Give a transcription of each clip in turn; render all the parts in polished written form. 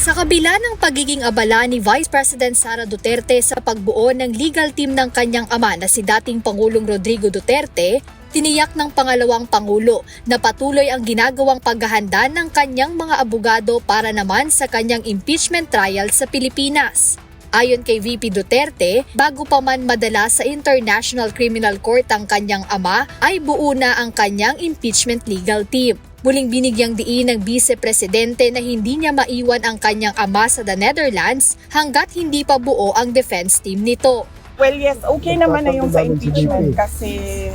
Sa kabila ng pagiging abala ni Vice President Sara Duterte sa pagbuo ng legal team ng kanyang ama na si dating Pangulong Rodrigo Duterte, tiniyak ng pangalawang Pangulo na patuloy ang ginagawang paghahanda ng kanyang mga abogado para naman sa kanyang impeachment trial sa Pilipinas. Ayon kay VP Duterte, bago pa man madala sa International Criminal Court ang kanyang ama, ay buo na ang kanyang impeachment legal team. Muling binigyang diin ng Vice Presidente na hindi niya maiwan ang kanyang ama sa the Netherlands hanggat hindi pa buo ang defense team nito. Well, yes, okay naman na yung sa impeachment kasi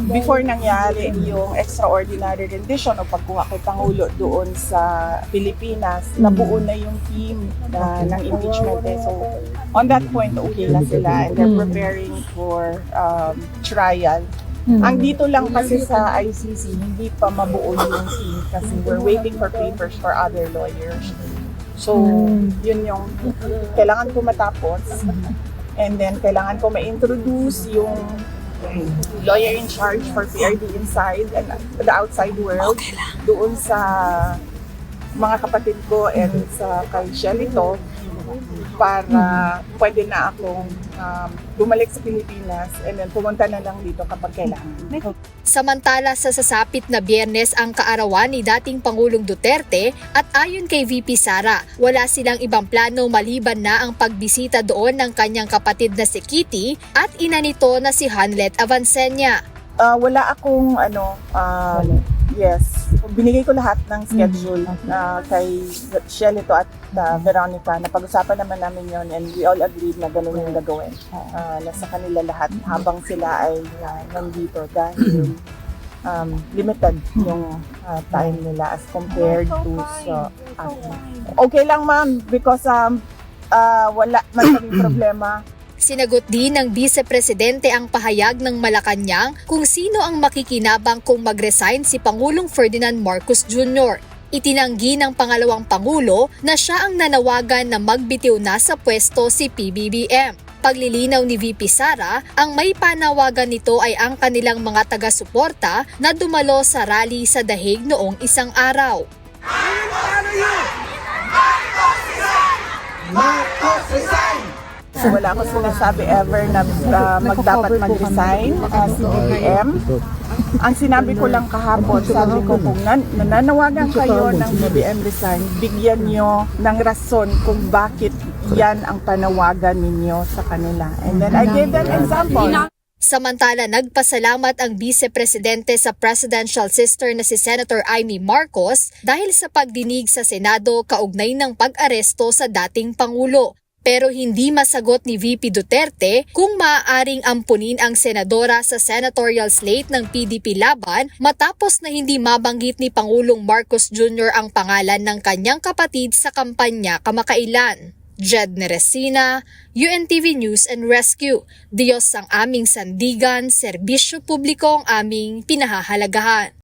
before nangyari yung extraordinary rendition o pagkuha kay Pangulo doon sa Pilipinas, nabuo na yung team ng impeachment. So, on that point, okay na sila and they're preparing for trial. Ang dito lang kasi sa ICC, hindi pa mabuo yung team kasi we're waiting for papers for other lawyers. So, yun yung kailangan ko matapos. And then, kailangan ko ma-introduce yung lawyer in charge for PRD inside and the outside world doon sa mga kapatid ko and sa kay Shelito para pwede na akong bumalik sa Pilipinas and then pumunta na lang dito kapag kailangan. Samantala sa sasapit na Biyernes ang kaarawan ni dating Pangulong Duterte at ayon kay VP Sara, wala silang ibang plano maliban na ang pagbisita doon ng kanyang kapatid na si Kitty at ina nito na si Hanlet Avancenia. Wala akong yes, binigay ko lahat ng schedule kay Shelito at Veronica. Napag-usapan naman namin yon and we all agreed na ganun yung gagawin. Nasa kanila lahat habang sila ay nandito dahil limited yung time nila as compared to sa okay lang ma'am because wala man kaming problema. Sinagot din ng Vice Presidente ang pahayag ng Malacanang kung sino ang makikinabang kung mag-resign si Pangulong Ferdinand Marcos Jr. Itinanggi ng pangalawang Pangulo na siya ang nanawagan na magbitiw na sa pwesto si PBBM. Paglilinaw ni VP Sara, ang may panawagan nito ay ang kanilang mga taga-suporta na dumalo sa rally sa Dahig noong isang araw. So wala ako sinasabi ever na magdapat mag-resign as BBM. Ang sinabi ko lang kahapon, sabi ko kung nananawagan kayo ng BBM resign, bigyan nyo ng rason kung bakit yan ang panawagan ninyo sa kanila. And then I gave them example. Samantala, nagpasalamat ang Vice Presidente sa presidential sister na si Senator Amy Marcos dahil sa pagdinig sa Senado kaugnay ng pag-aresto sa dating Pangulo. Pero hindi masagot ni VP Duterte kung maaaring ampunin ang senadora sa senatorial slate ng PDP laban matapos na hindi mabanggit ni Pangulong Marcos Jr. ang pangalan ng kanyang kapatid sa kampanya kamakailan. Jed Neresina, UNTV News and Rescue. Diyos ang aming sandigan, serbisyo publiko ang aming pinahahalagahan.